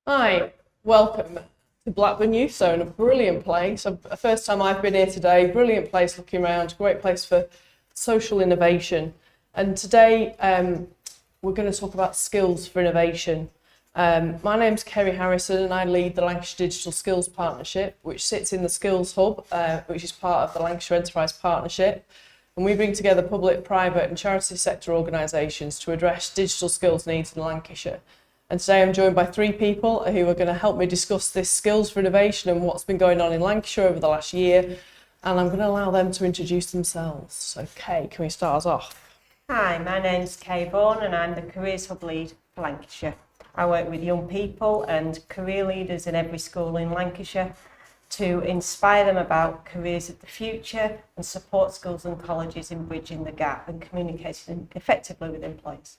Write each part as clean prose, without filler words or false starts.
Hi, welcome to Blackburn Youth Zone, a brilliant place. The first time I've been here today, brilliant place looking around, great place for social innovation. And today we're going to talk about skills for innovation. My name's Kerry Harrison and I lead the Lancashire Digital Skills Partnership, which sits in the Skills Hub, which is part of the Lancashire Enterprise Partnership. And we bring together public, private and charity sector organisations to address digital skills needs in Lancashire. And today I'm joined by three people who are going to help me discuss this skills for innovation and what's been going on in Lancashire over the last year. And I'm going to allow them to introduce themselves. So Kay, can we start us off? Hi, my name's Kay Vaughan and I'm the Careers Hub lead for Lancashire. I work with young people and career leaders in every school in Lancashire to inspire them about careers of the future and support schools and colleges in bridging the gap and communicating effectively with employers.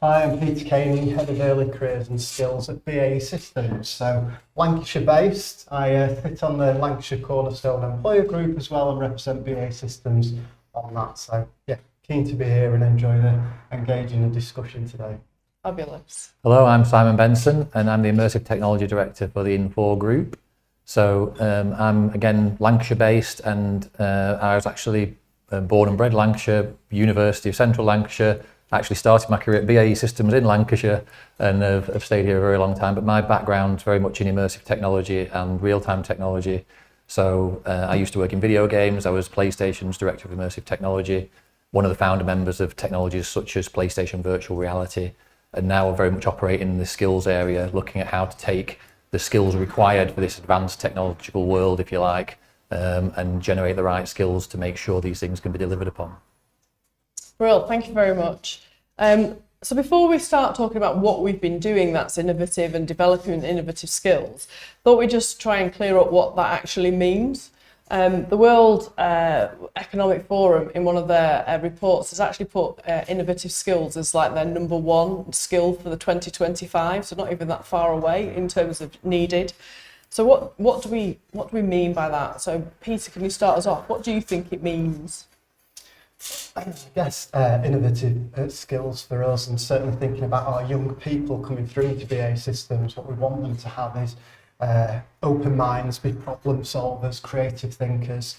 Hi, I'm Peter Caney, Head of Early Careers and Skills at BAE Systems. So Lancashire based, I sit on the Lancashire Cornerstone Employer Group as well and represent BAE Systems on that. So yeah, keen to be here and enjoy the engaging discussion today. Fabulous. Hello, I'm Simon Benson and I'm the Immersive Technology Director for the Infor Group. So I'm again Lancashire based and I was actually born and bred Lancashire, University of Central Lancashire. I actually started my career at BAE Systems in Lancashire and have stayed here a very long time, but my background's very much in immersive technology and real-time technology. So I used to work in video games. I was PlayStation's Director of Immersive Technology, one of the founder members of technologies such as PlayStation Virtual Reality, and now I very much operate in the skills area, looking at how to take the skills required for this advanced technological world, if you like, and generate the right skills to make sure these things can be delivered upon. Brill, thank you very much. So before we start talking about what we've been doing that's innovative and developing innovative skills, thought we'd just try and clear up what that actually means. The World Economic Forum in one of their reports has actually put innovative skills as like their number one skill for the 2025, so not even that far away in terms of needed. So what do we mean by that? So Peter, can you start us off? What do you think it means? I guess innovative skills for us, and certainly thinking about our young people coming through to BAE Systems, what we want them to have is open minds, be problem solvers, creative thinkers,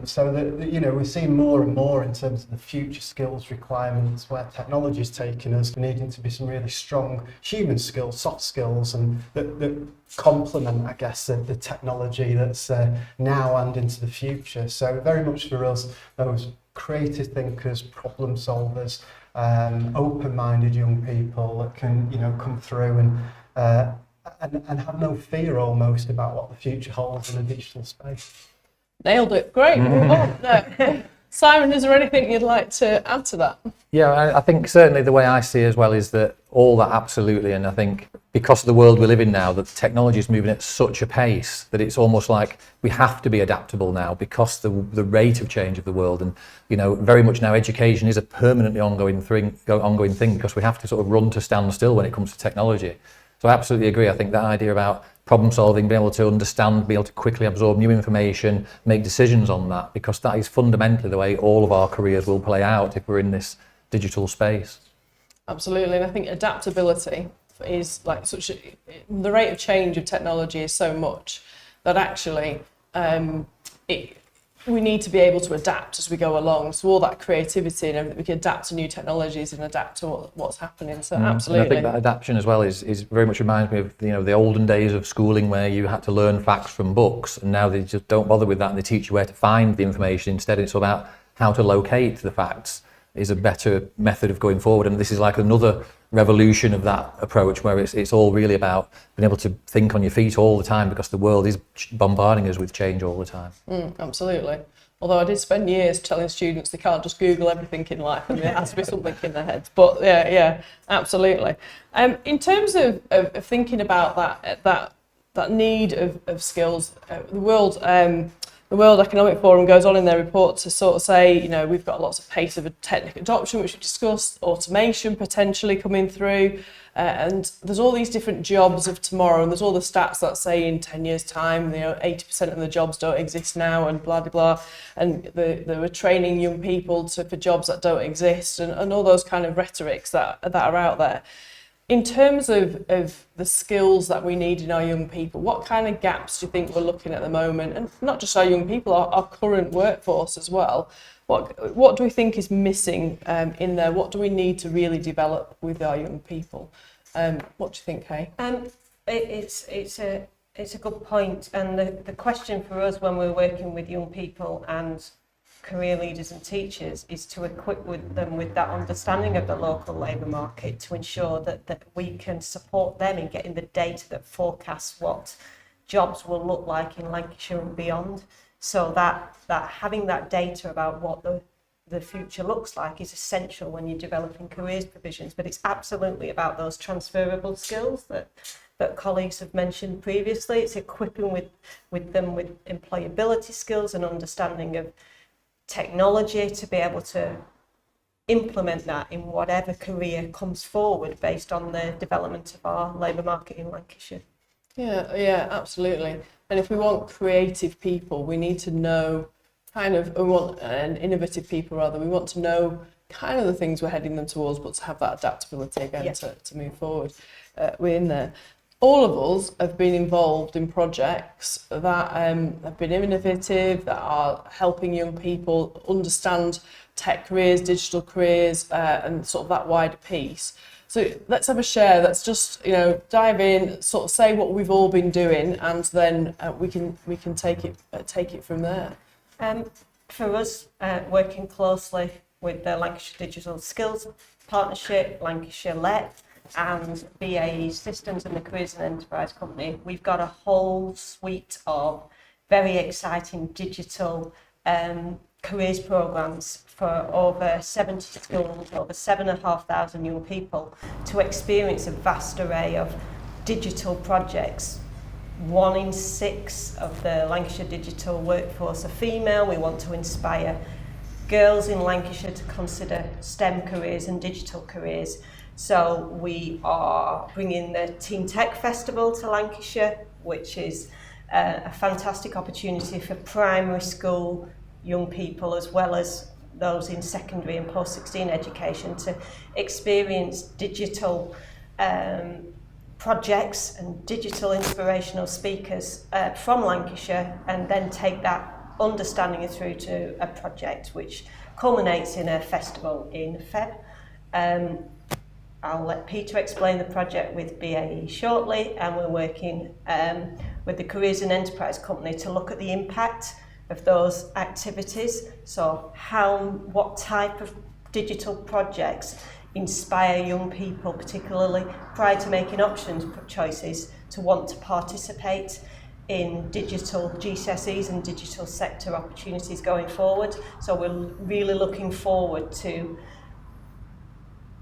so that we're seeing more and more in terms of the future skills requirements where technology is taking us, needing to be some really strong human skills, soft skills, and that complement, I guess, the technology that's now and into the future. So very much for us, those creative thinkers, problem solvers, open-minded young people that can, come through and have no fear almost about what the future holds in a digital space. Nailed it. Great. Move on. No. Simon, is there anything you'd like to add to that? Yeah, I think certainly the way I see it as well is that all that absolutely, and I think because of the world we live in now, that technology is moving at such a pace that it's almost like we have to be adaptable now because the rate of change of the world, and very much now education is a permanently ongoing thing because we have to sort of run to stand still when it comes to technology. So I absolutely agree. I think that idea about problem solving, being able to understand, be able to quickly absorb new information, make decisions on that, because that is fundamentally the way all of our careers will play out if we're in this digital space. Absolutely, and I think adaptability is like the rate of change of technology is so much that actually we need to be able to adapt as we go along. So all that creativity and everything, we can adapt to new technologies and adapt to what's happening. So absolutely. And I think that adaptation as well is very much reminds me of the olden days of schooling where you had to learn facts from books, and now they just don't bother with that and they teach you where to find the information. Instead, it's about how to locate the facts is a better method of going forward. And this is like another revolution of that approach where it's all really about being able to think on your feet all the time because the world is bombarding us with change all the time. Absolutely. Although I did spend years telling students they can't just Google everything in life and there has to be something in their heads. But yeah, absolutely. In terms of thinking about that need of skills, the World Economic Forum goes on in their report to sort of say, we've got lots of pace of technical adoption, which we discussed, automation potentially coming through, and there's all these different jobs of tomorrow, and there's all the stats that say in 10 years' time, 80% of the jobs don't exist now, and blah, blah, blah, and they were training young people for jobs that don't exist, and all those kind of rhetorics that are out there. in terms of the skills that we need in our young people, what kind of gaps do you think we're looking at the moment? And not just our young people, our current workforce as well. What do we think is missing in there? What do we need to really develop with our young people? What do you think, Kay? It's a good point, and the question for us when we're working with young people and career leaders and teachers is to equip them with that understanding of the local labour market to ensure that we can support them in getting the data that forecasts what jobs will look like in Lancashire and beyond. So that having that data about what the future looks like is essential when you're developing careers provisions, but it's absolutely about those transferable skills that colleagues have mentioned previously. It's equipping with them with employability skills and understanding of technology to be able to implement that in whatever career comes forward based on the development of our labour market in Lancashire. Yeah, absolutely. And if we want creative people, we need to know innovative people rather, we want to know kind of the things we're heading them towards, but to have that adaptability again to move forward within there. All of us have been involved in projects that have been innovative, that are helping young people understand tech careers, digital careers, and sort of that wider piece. So let's have a share. Let's just dive in, sort of say what we've all been doing, and then we can take it from there. For us, working closely with the Lancashire Digital Skills Partnership, Lancashire LET, and BAE Systems and the Careers and Enterprise Company, we've got a whole suite of very exciting digital careers programmes for over 70 schools, over 7,500 young people to experience a vast array of digital projects. 1 in 6 of the Lancashire digital workforce are female. We want to inspire girls in Lancashire to consider STEM careers and digital careers. So we are bringing the Teen Tech Festival to Lancashire, which is a fantastic opportunity for primary school young people as well as those in secondary and post-16 education to experience digital projects and digital inspirational speakers from Lancashire, and then take that understanding through to a project which culminates in a festival in Feb. I'll let Peter explain the project with BAE shortly, and we're working with the Careers and Enterprise Company to look at the impact of those activities. So what type of digital projects inspire young people, particularly prior to making options choices, to want to participate in digital GCSEs and digital sector opportunities going forward. So we're really looking forward to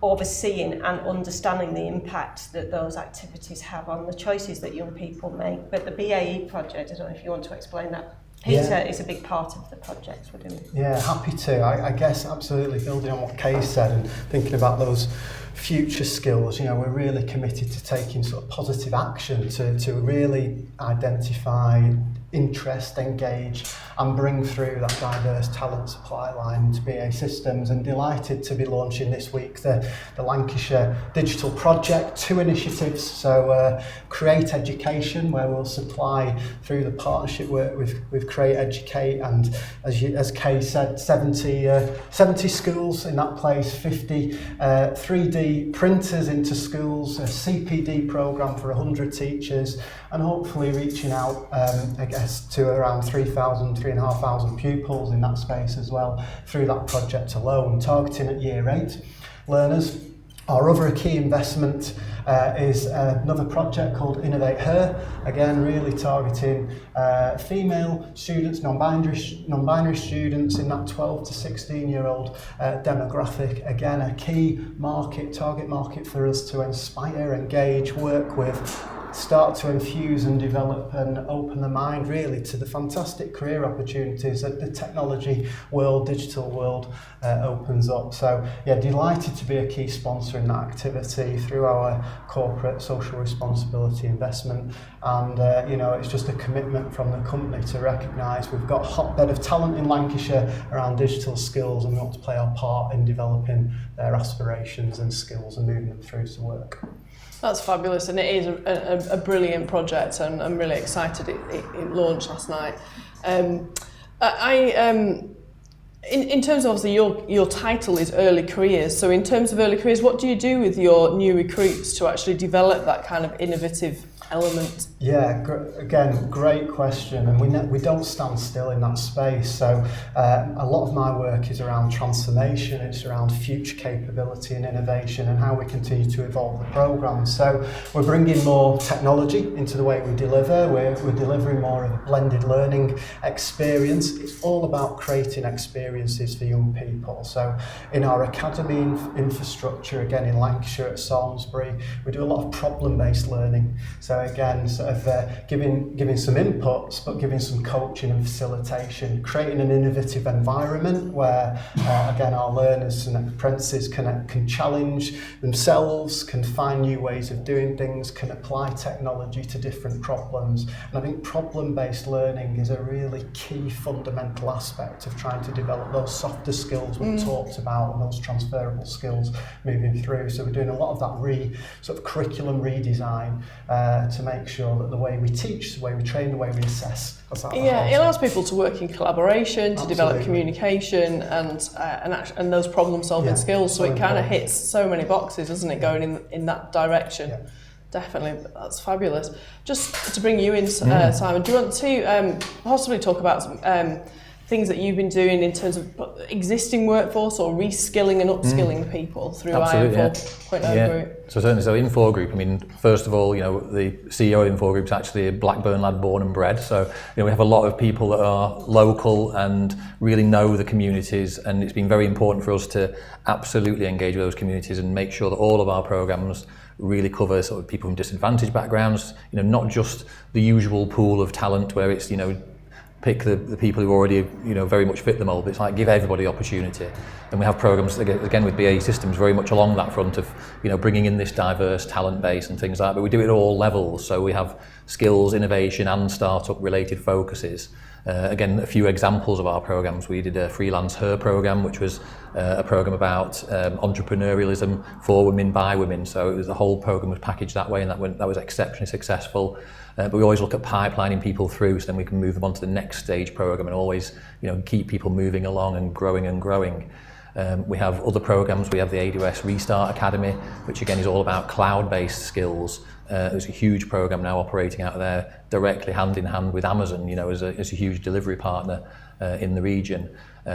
overseeing and understanding the impact that those activities have on the choices that young people make. But the BAE project, I don't know if you want to explain that. Peter is a big part of the projects we're doing. Yeah, happy to. I guess absolutely building on what Kay said and thinking about those future skills, we're really committed to taking sort of positive action to really identify, interest, engage and bring through that diverse talent supply line to BAE Systems, and delighted to be launching this week the Lancashire Digital Project, 2 initiatives. So Create Education, where we'll supply through the partnership work with Create Educate, and as Kay said, 70 schools in that place, 50 3D printers into schools, a CPD programme for 100 teachers, and hopefully reaching out to around 3,500 pupils in that space as well through that project alone, targeting at Year 8 learners. Our other key investment is another project called Innovate Her, again really targeting female students, non-binary students in that 12 to 16-year-old demographic. Again, a key target market for us to inspire, engage, work with, start to infuse and develop and open the mind really to the fantastic career opportunities that the technology world, digital world opens up. So yeah, delighted to be a key sponsor in that activity through our corporate social responsibility investment. And you know, it's just a commitment from the company to recognise we've got a hotbed of talent in Lancashire around digital skills, and we want to play our part in developing their aspirations and skills and moving them through to work. That's fabulous, and it is a brilliant project, and I'm really excited it launched last night. In terms of obviously your title is early careers, so in terms of early careers, what do you do with your new recruits to actually develop that kind of innovative element? Yeah, again, great question, and we don't stand still in that space. So a lot of my work is around transformation, it's around future capability and innovation and how we continue to evolve the programme. So we're bringing more technology into the way we deliver, we're delivering more of a blended learning experience. It's all about creating experiences for young people. So in our academy infrastructure, again in Lancashire at Salisbury, we do a lot of problem-based learning. So again, sort of giving some inputs, but giving some coaching and facilitation, creating an innovative environment where, again, our learners and apprentices can challenge themselves, can find new ways of doing things, can apply technology to different problems. And I think problem-based learning is a really key fundamental aspect of trying to develop those softer skills we've talked about and those transferable skills moving through. So we're doing a lot of that sort of curriculum redesign to make sure that the way we teach, the way we train, the way we assess. Yeah, it allows people to work in collaboration, to develop communication and those problem-solving skills. So it kind of hits so many boxes, doesn't it, going in that direction? Yeah. Definitely, that's fabulous. Just to bring you in, Simon, do you want to possibly talk about some things that you've been doing in terms of existing workforce or reskilling and upskilling people through IM 4.0 Group? So certainly, so Infor Group, I mean, first of all, you know, the CEO of Infor Group is actually a Blackburn lad born and bred. So, you know, we have a lot of people that are local and really know the communities, and it's been very important for us to absolutely engage with those communities and make sure that all of our programmes really cover sort of people from disadvantaged backgrounds, you know, not just the usual pool of talent where it's, you know, pick the people who already, you know, very much fit the mould. It's like give everybody opportunity. And we have programmes, again with BAE Systems, very much along that front of, you know, bringing in this diverse talent base and things like that. But we do it at all levels. So we have skills, innovation and startup related focuses. Again, a few examples of our programmes. We did a Freelance Her programme, which was a programme about entrepreneurialism for women by women. So it was, the whole programme was packaged that way, and that was exceptionally successful. But we always look at pipelining people through, so then we can move them on to the next stage programme and always, you know, keep people moving along and growing and growing. We have other programmes. We have the Aws Restart Academy, which again is all about cloud-based skills. There's a huge programme now operating out of there, directly hand in hand with Amazon, you know, as a huge delivery partner in the region.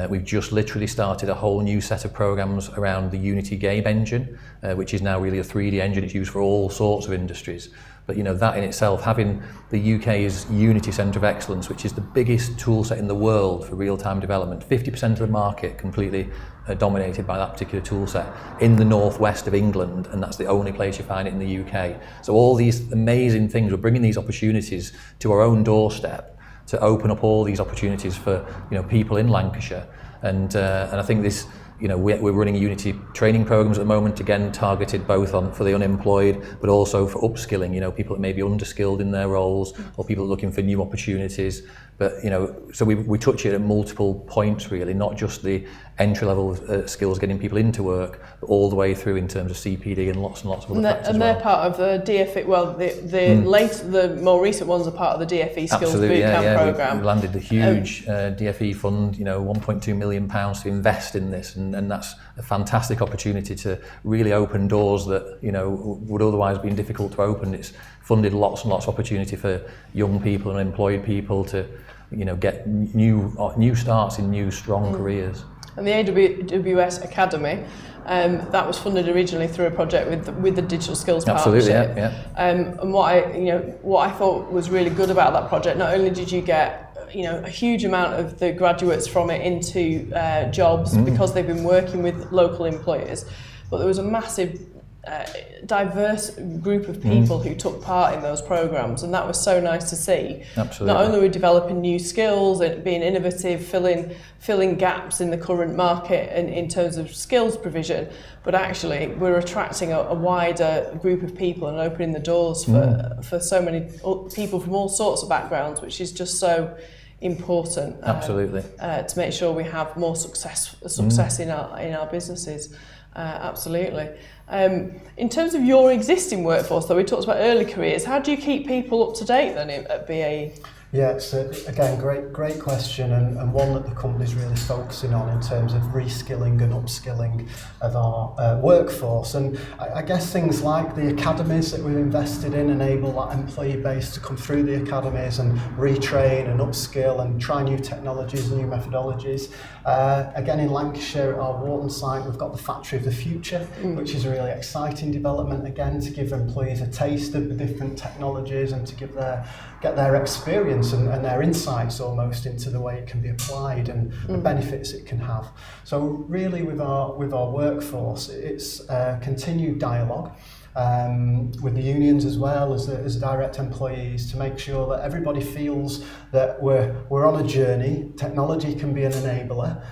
We've just literally started a whole new set of programmes around the Unity game engine, which is now really a 3D engine. It's used for all sorts of industries. But you know, that in itself, having the UK's Unity Centre of Excellence, which is the biggest tool set in the world for real-time development, 50% of the market completely dominated by that particular tool set in the northwest of England, and that's the only place you find it in the UK. So all these amazing things, we're bringing these opportunities to our own doorstep to open up all these opportunities for, you know, people in Lancashire. And I think this, you know, we're running Unity training programs at the moment, again targeted both for the unemployed, but also for upskilling, you know, people that may be underskilled in their roles or people looking for new opportunities. But, you know, so we touch it at multiple points really, not just the entry-level skills getting people into work, but all the way through in terms of CPD and lots of other factors. And they're part of the DFE, well, the more recent ones are part of the DFE Skills Bootcamp programme. We've landed a huge DFE fund, you know, £1.2 million to invest in this, and that's a fantastic opportunity to really open doors that, you know, would otherwise have been difficult to open. It's funded lots and lots of opportunity for young people and employed people to, you know, get new starts in new strong careers. And the AWS Academy, that was funded originally through a project with the Digital Skills Partnership. Absolutely, yeah. And what I thought was really good about that project, not only did you get, you know, a huge amount of the graduates from it into jobs because they've been working with local employers, but there was a massive diverse group of people who took part in those programs, and that was so nice to see. Absolutely. Not only were we developing new skills and being innovative, filling gaps in the current market in terms of skills provision, but actually we're attracting a wider group of people and opening the doors for so many people from all sorts of backgrounds, which is just so important. Absolutely. To make sure we have more success in our businesses. Absolutely. In terms of your existing workforce, though, we talked about early careers. How do you keep people up to date then at BAE? Yeah, it's again great question, and one that the company's really focusing on in terms of reskilling and upskilling of our workforce. And I guess things like the academies that we've invested in enable that employee base to come through the academies and retrain and upskill and try new technologies, new methodologies. Again, in Lancashire at our Wharton site, we've got the Factory of the Future, which is a really exciting development, again, to give employees a taste of the different technologies and to get their experience and their insights almost into the way it can be applied and the benefits it can have. So really with our workforce, it's continued dialogue with the unions as well as direct employees to make sure that everybody feels that we're on a journey. Technology can be an enabler,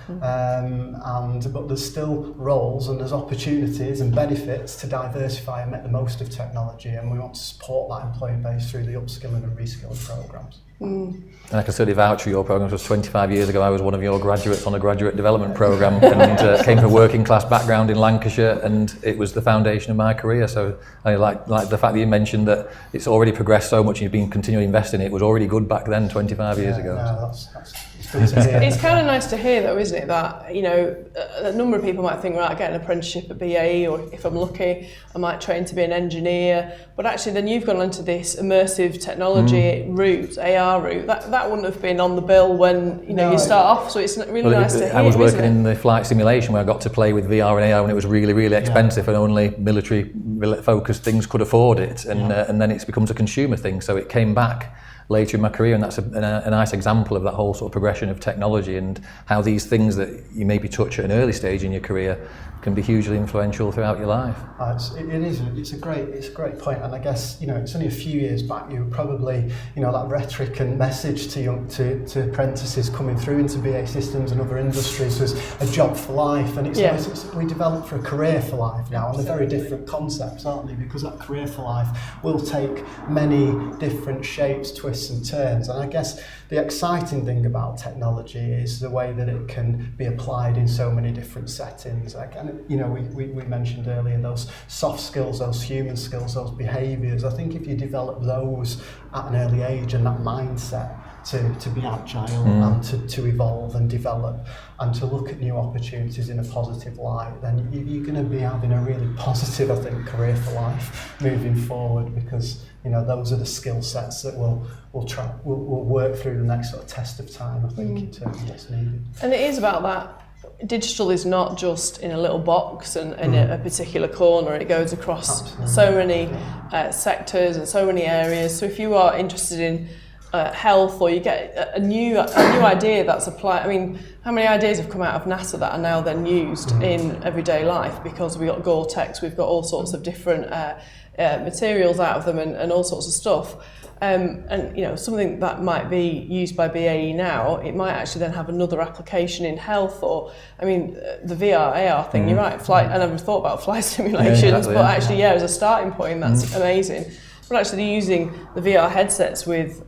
but there's still roles and there's opportunities and benefits to diversify and make the most of technology, and we want to support that employee base through the upskilling and reskilling programs. And I can certainly vouch for your programme. It was 25 years ago I was one of your graduates on a graduate development programme and came from a working class background in Lancashire, and it was the foundation of my career. So I like the fact that you mentioned that it's already progressed so much and you've been continually investing in it. It was already good back then 25 years ago. No, that's good to hear. It's kind of nice to hear though, isn't it, that a number of people might think, right, I get an apprenticeship at BAE, or if I'm lucky I might train to be an engineer, but actually then you've gone into this immersive technology route, AR route, that wouldn't have been on the bill when you start off, so it's really nice to hear. I was working in the flight simulation where I got to play with VR and AR when it was really, really expensive and only military focused things could afford it, and then it becomes a consumer thing, so it came back later in my career, and that's a nice example of that whole sort of progression of technology and how these things that you maybe touch at an early stage in your career can be hugely influential throughout your life. It's a great point, and I guess it's only a few years back you were probably that rhetoric and message to apprentices coming through into BA Systems and other industries was a job for life, and we developed for a career for life now, and they're very different concepts, aren't they? Because that career for life will take many different shapes, twists and turns, and I guess the exciting thing about technology is the way that it can be applied in so many different settings. We mentioned earlier those soft skills, those human skills, those behaviours. I think if you develop those at an early age and that mindset to be agile and to evolve and develop and to look at new opportunities in a positive light, then you're going to be having a really positive, I think, career for life moving forward, because those are the skill sets that we'll work through the next sort of test of time, I think, in terms of what's needed. And it is about that. Digital is not just in a little box and in a particular corner. It goes across so many sectors and so many areas. So if you are interested in health, or you get a new idea that's applied. I mean, how many ideas have come out of NASA that are now then used in everyday life, because we've got Gore-Tex, we've got all sorts of different materials out of them and all sorts of stuff. And something that might be used by BAE now, it might actually then have another application in health, or the VR AR thing. You're right, flight. I never thought about flight simulations, but actually, as a starting point, that's amazing. But actually, using the VR headsets with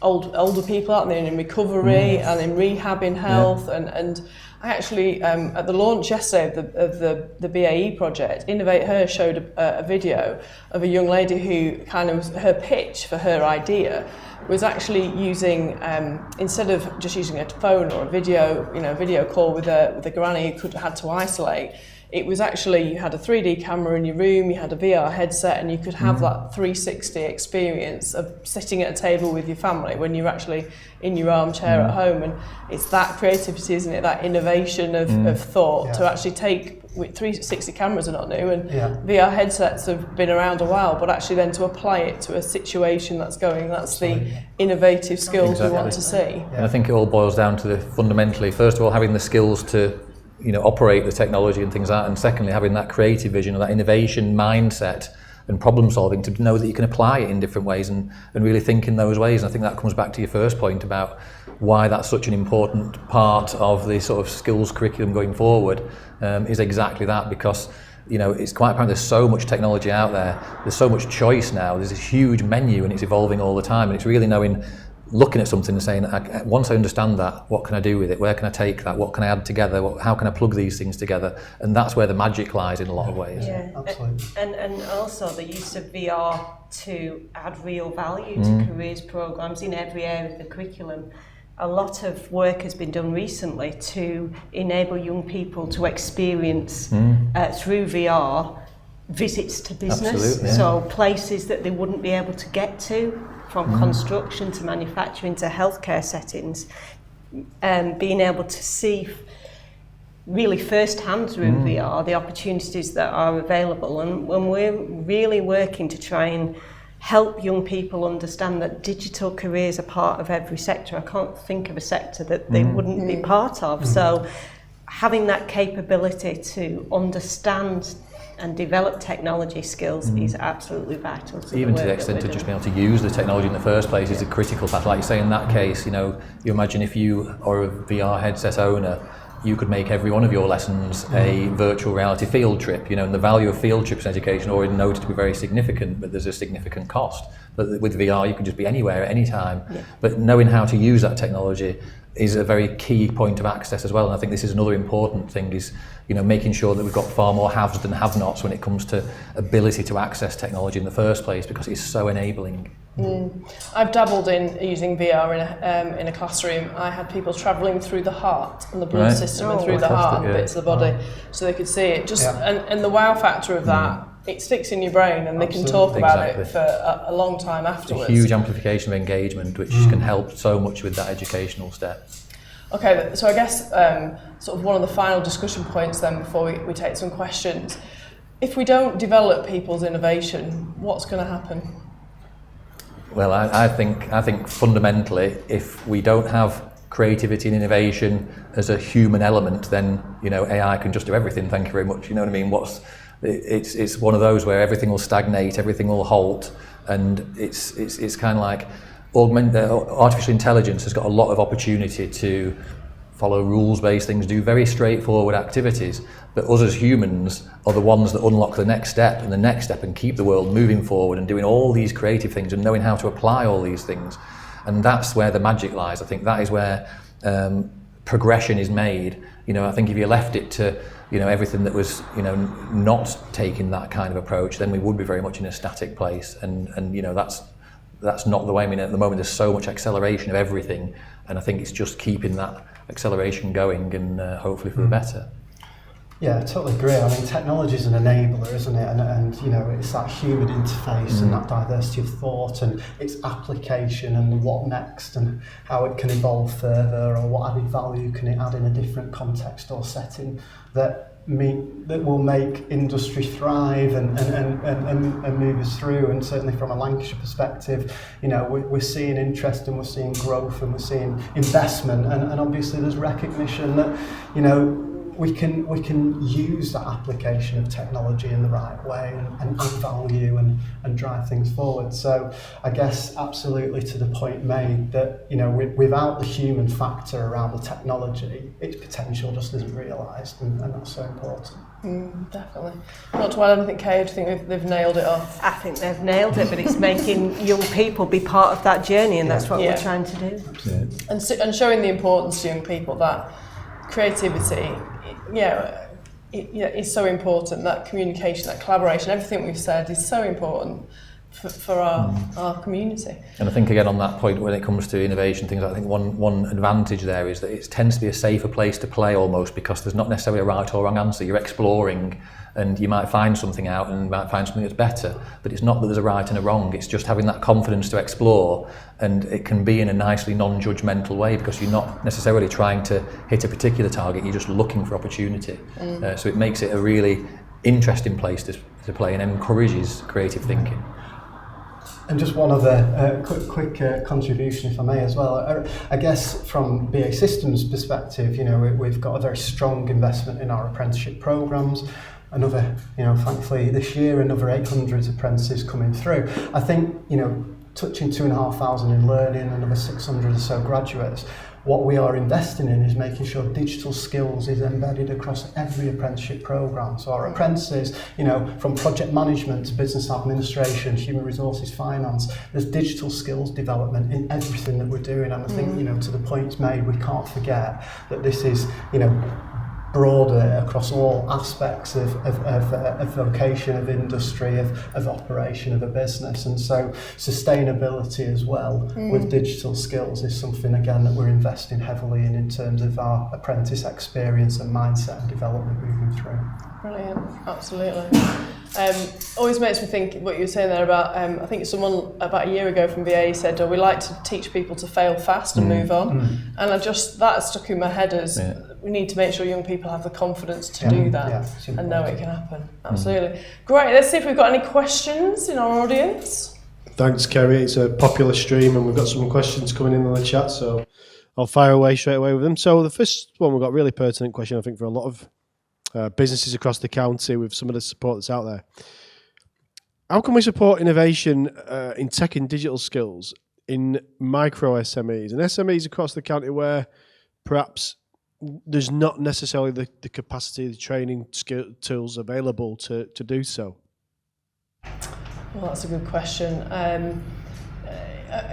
older people out there in recovery and in rehab in health, and I actually at the launch yesterday of the BAE project, Innovate showed a video of a young lady who her pitch for her idea was actually using instead of just using a phone or a video call with a granny who had to isolate. It was actually, you had a 3D camera in your room, you had a VR headset, and you could have that 360 experience of sitting at a table with your family when you're actually in your armchair at home. And it's that creativity, isn't it? That innovation of thought to actually take, 360 cameras are not new, and VR headsets have been around a while, but actually then to apply it to a situation that's the innovative skills we want to see. And I think it all boils down to fundamentally, first of all, having the skills to operate the technology and things like that, and secondly having that creative vision or that innovation mindset and problem solving to know that you can apply it in different ways and really think in those ways. And I think that comes back to your first point about why that's such an important part of the sort of skills curriculum going forward, is exactly that, because it's quite apparent there's so much technology out there, there's so much choice now, there's this huge menu and it's evolving all the time, and it's really looking at something and saying, once I understand that, what can I do with it? Where can I take that? What can I add together? How can I plug these things together? And that's where the magic lies in a lot of ways. Yeah, Absolutely. and also the use of VR to add real value to careers programs in every area of the curriculum. A lot of work has been done recently to enable young people to experience through VR visits to business. Absolutely, yeah. So places that they wouldn't be able to get to, from construction to manufacturing to healthcare settings, being able to see really firsthand through VR the opportunities that are available. And when we're really working to try and help young people understand that digital careers are part of every sector, I can't think of a sector that they wouldn't be part of. So having that capability to understand and develop technology skills is absolutely vital. Even to the extent of just being able to use the technology in the first place is a critical part. Like you say, in that case, you imagine if you are a VR headset owner, you could make every one of your lessons a virtual reality field trip, and the value of field trips in education already noted to be very significant, but there's a significant cost. But with VR, you can just be anywhere at any time. Yeah. But knowing how to use that technology is a very key point of access as well. And I think this is another important thing, is making sure that we've got far more haves than have-nots when it comes to ability to access technology in the first place, because it's so enabling. I've dabbled in using VR in a classroom. I had people travelling through the heart and the blood system and through the heart and bits of the body, so they could see it. And the wow factor of that, it sticks in your brain, and they can talk about it for a long time afterwards. A huge amplification of engagement, which can help so much with that educational step. Okay, so I guess sort of one of the final discussion points then before we take some questions. If we don't develop people's innovation, what's going to happen? Well, I think fundamentally, if we don't have creativity and innovation as a human element, then AI can just do everything. Thank you very much. You know what I mean? It's one of those where everything will stagnate, everything will halt, and it's kind of like artificial intelligence has got a lot of opportunity to follow rules-based things, do very straightforward activities, but us as humans are the ones that unlock the next step and the next step and keep the world moving forward and doing all these creative things and knowing how to apply all these things. And that's where the magic lies. I think that is where progression is made. I think if you left it to everything that was not taking that kind of approach, then we would be very much in a static place, and that's not the way. I mean, at the moment there's so much acceleration of everything, and I think it's just keeping that acceleration going, and hopefully for the better. Yeah, I totally agree. I mean, technology is an enabler, isn't it? And it's that human interface and that diversity of thought and its application and the what next and how it can evolve further, or what added value can it add in a different context or setting that will make industry thrive and move us through. And certainly from a Lancashire perspective, we're seeing interest and we're seeing growth and we're seeing investment, and obviously there's recognition that we can use that application of technology in the right way and add value and drive things forward. So I guess absolutely to the point made that without the human factor around the technology, its potential just isn't realised, and that's so important. Definitely. Not to add anything, Kay, do you think they've nailed it off? I think they've nailed it, but it's making young people be part of that journey, and that's what we're trying to do. Absolutely. And showing the importance to young people that creativity, it's so important. That communication, that collaboration, everything we've said is so important for our community. And I think again on that point, when it comes to innovation things, I think one advantage there is that it tends to be a safer place to play almost, because there's not necessarily a right or wrong answer. You're exploring, and you might find something out and might find something that's better, but it's not that there's a right and a wrong. It's just having that confidence to explore, and it can be in a nicely non-judgmental way, because you're not necessarily trying to hit a particular target, you're just looking for opportunity. So it makes it a really interesting place to play and encourages creative thinking. And just one other quick contribution, if I may, as well. I guess from BA Systems' perspective, we've got a very strong investment in our apprenticeship programs. Another, thankfully this year, another 800 apprentices coming through. I think, touching 2,500 in learning, another 600 or so graduates. What we are investing in is making sure digital skills is embedded across every apprenticeship programme. So our apprentices, from project management to business administration, human resources, finance, there's digital skills development in everything that we're doing. And I think, to the points made, we can't forget that this is, broader across all aspects of vocation, of industry, of operation of a business. And so sustainability as well with digital skills is something, again, that we're investing heavily in terms of our apprentice experience and mindset and development moving through. Brilliant, absolutely. Always makes me think what you were saying there about, I think someone about a year ago from BA said, we like to teach people to fail fast and move on. And that stuck in my head as we need to make sure young people have the confidence to do that and know it can happen. Absolutely. Great, let's see if we've got any questions in our audience. Thanks, Kerry. It's a popular stream and we've got some questions coming in on the chat, so I'll fire away straight away with them. So the first one, we've got a really pertinent question, I think, for a lot of businesses across the county with some of the support that's out there. How can we support innovation in tech and digital skills in micro SMEs and SMEs across the county where perhaps there's not necessarily the capacity, the training tools available to do so? Well, that's a good question.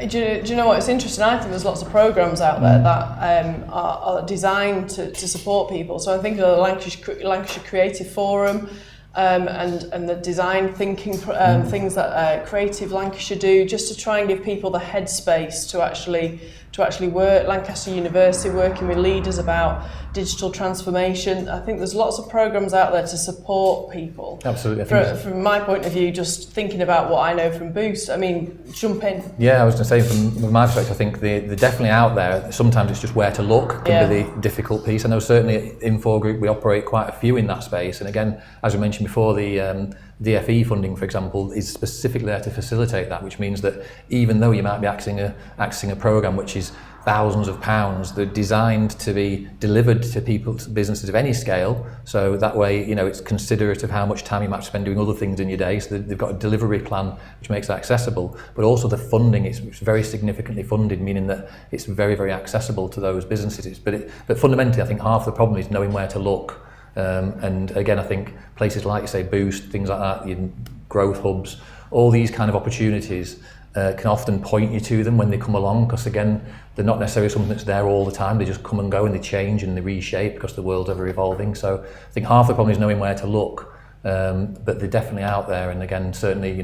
Do you know what? It's interesting. I think there's lots of programs out there that are designed to support people. So I think of the Lancashire Creative Forum and the design thinking things that Creative Lancashire do, just to try and give people the headspace to actually work. Lancaster University working with leaders about digital transformation. I think there's lots of programs out there to support people. Absolutely. From my point of view, just thinking about what I know from Boost, I mean, jump in. Yeah, I was going to say from my perspective, I think they're definitely out there. Sometimes it's just where to look can be the difficult piece. I know certainly at Info Group we operate quite a few in that space. And again, as we mentioned before, the DFE funding, for example, is specifically there to facilitate that, which means that even though you might be accessing a programme which is thousands of pounds, they're designed to be delivered to people, to businesses of any scale. So that way, it's considerate of how much time you might spend doing other things in your day. So they've got a delivery plan which makes that accessible. But also the funding is very significantly funded, meaning that it's very, very accessible to those businesses. But fundamentally, I think half the problem is knowing where to look. And again, I think places like, you say, Boost, things like that, growth hubs, all these kind of opportunities can often point you to them when they come along, because again, they're not necessarily something that's there all the time. They just come and go and they change and they reshape because the world's ever evolving. So I think half the problem is knowing where to look, but they're definitely out there. And again, certainly,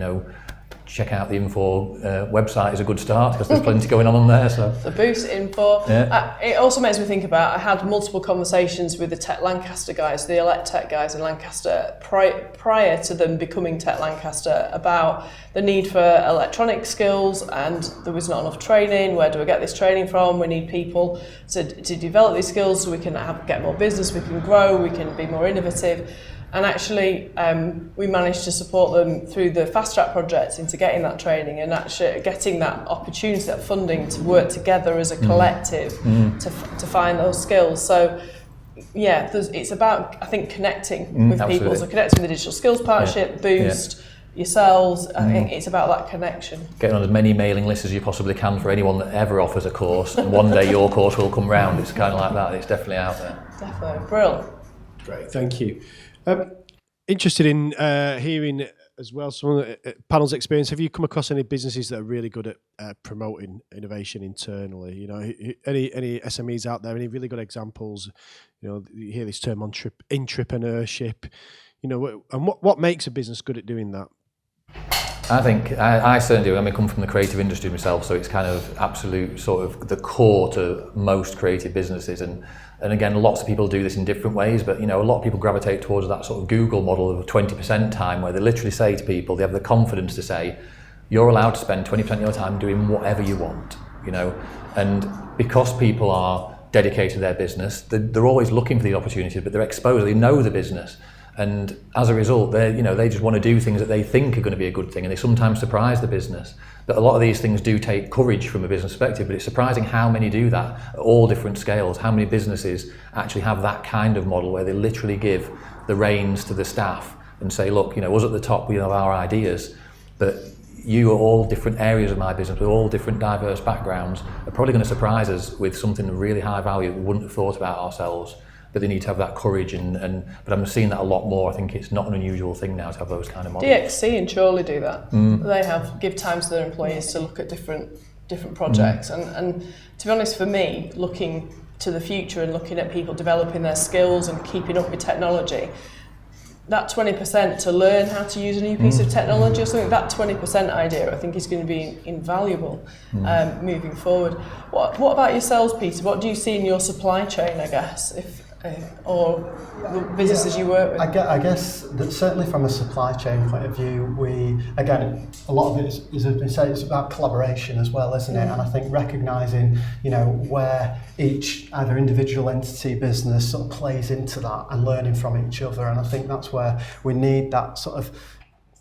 check out the Info website is a good start because there's plenty going on there. So the Boost Info. Yeah. It also makes me think about, I had multiple conversations with the Tech Lancaster guys, the elect tech guys in Lancaster, prior to them becoming Tech Lancaster, about the need for electronic skills, and there was not enough training. Where do I get this training from? We need people to develop these skills so we can get more business, we can grow, we can be more innovative. And actually, we managed to support them through the Fast Track project into getting that training and actually getting that opportunity, that funding to work together as a collective to find those skills. So, yeah, it's about, I think, connecting with people. So connecting with the Digital Skills Partnership, Boost, yourselves. I think it's about that connection. Getting on as many mailing lists as you possibly can for anyone that ever offers a course. And one day your course will come round. It's kind of like that. It's definitely out there. Definitely. Brilliant. Great, thank you. Interested in hearing as well some of the panel's experience. Have you come across any businesses that are really good at promoting innovation internally? Any SMEs out there? Any really good examples? You hear this term entrepreneurship. And what makes a business good at doing that? I think I certainly do. I come from the creative industry myself, so it's kind of absolute sort of the core to most creative businesses. And again, lots of people do this in different ways, but a lot of people gravitate towards that sort of Google model of 20% time, where they literally say to people, they have the confidence to say, you're allowed to spend 20% of your time doing whatever you want, and because people are dedicated to their business, they're always looking for these opportunities, but they're exposed, they know the business. And as a result, they just want to do things that they think are going to be a good thing, and they sometimes surprise the business. But a lot of these things do take courage from a business perspective, but it's surprising how many do that at all different scales. How many businesses actually have that kind of model where they literally give the reins to the staff and say, look, us at the top, we have our ideas, but you are all different areas of my business with all different diverse backgrounds are probably going to surprise us with something of really high value that we wouldn't have thought about ourselves. But they need to have that courage, but I'm seeing that a lot more. I think it's not an unusual thing now to have those kind of models. DXC and Surely do that. They give time to their employees to look at different projects, and to be honest, for me, looking to the future and looking at people developing their skills and keeping up with technology, that 20% to learn how to use a new piece of technology or something, that 20% idea I think is going to be invaluable moving forward. What about yourselves, Peter? What do you see in your supply chain, I guess, or the businesses you work with? I guess that certainly from a supply chain point of view, a lot of it is as we say, it's about collaboration as well, isn't it? And I think recognising, where each either individual entity, business sort of plays into that and learning from each other. And I think that's where we need that sort of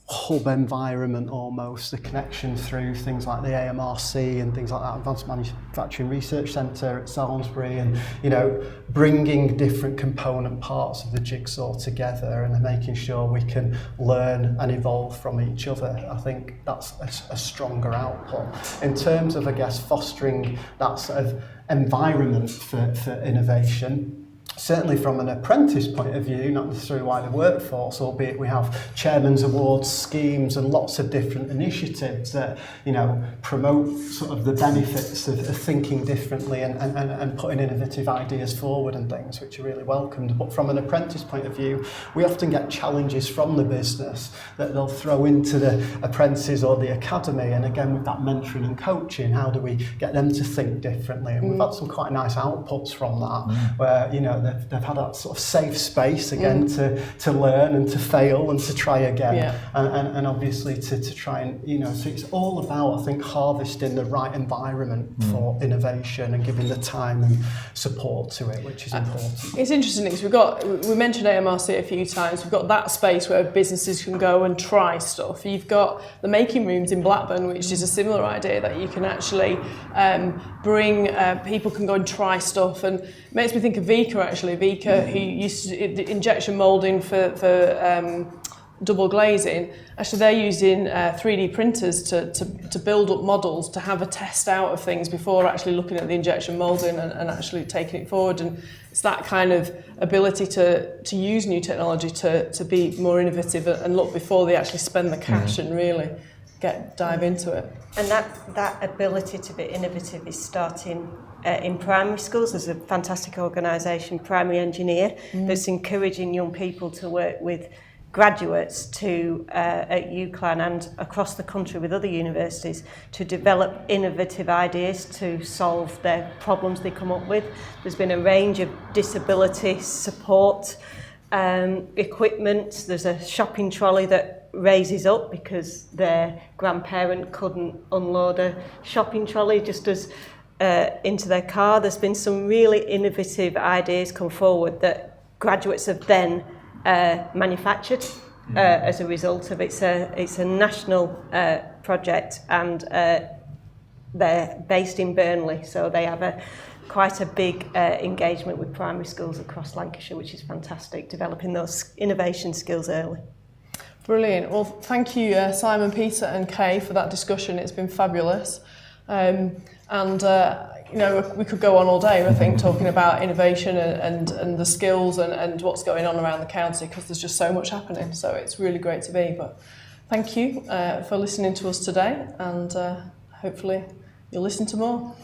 hub environment almost, the connection through things like the AMRC and things like that, Advanced Manufacturing Research Centre at Salisbury, and bringing different component parts of the jigsaw together and making sure we can learn and evolve from each other. I think that's a stronger output. In terms of, I guess, fostering that sort of environment for innovation, certainly from an apprentice point of view, not necessarily wider workforce, albeit we have chairman's awards schemes and lots of different initiatives that promote sort of the benefits of thinking differently and putting innovative ideas forward and things, which are really welcomed. But from an apprentice point of view, we often get challenges from the business that they'll throw into the apprentices or the academy, and again with that mentoring and coaching, how do we get them to think differently? And we've had some quite nice outputs from that, where they've had that sort of safe space again to learn and to fail and to try again, and obviously to try and so it's all about, I think, harvesting the right environment for innovation and giving the time and support to it, which is important. It's interesting because we mentioned AMRC a few times. We've got that space where businesses can go and try stuff. You've got the making rooms in Blackburn, which is a similar idea that you can actually bring people can go and try stuff, and it makes me think of Vika actually. Vika, who used to do injection moulding for double glazing, actually they're using 3D printers to build up models, to have a test out of things before actually looking at the injection moulding and actually taking it forward. And it's that kind of ability to use new technology to be more innovative and look before they actually spend the cash and really dive into it. And that ability to be innovative is starting in primary schools. There's a fantastic organisation, Primary Engineer, that's encouraging young people to work with graduates at UCLan and across the country with other universities to develop innovative ideas to solve their problems they come up with. There's been a range of disability support equipment. There's a shopping trolley that raises up because their grandparent couldn't unload a shopping trolley just as into their car. There's been some really innovative ideas come forward that graduates have then manufactured as a result of it. It's a national project, and they're based in Burnley, so they have quite a big engagement with primary schools across Lancashire, which is fantastic, developing those innovation skills early. Brilliant. Well, thank you, Simon, Peter and Kay, for that discussion. It's been fabulous. We could go on all day, I think, talking about innovation and the skills and what's going on around the county, because there's just so much happening. So it's really great to be. But thank you for listening to us today, and hopefully you'll listen to more.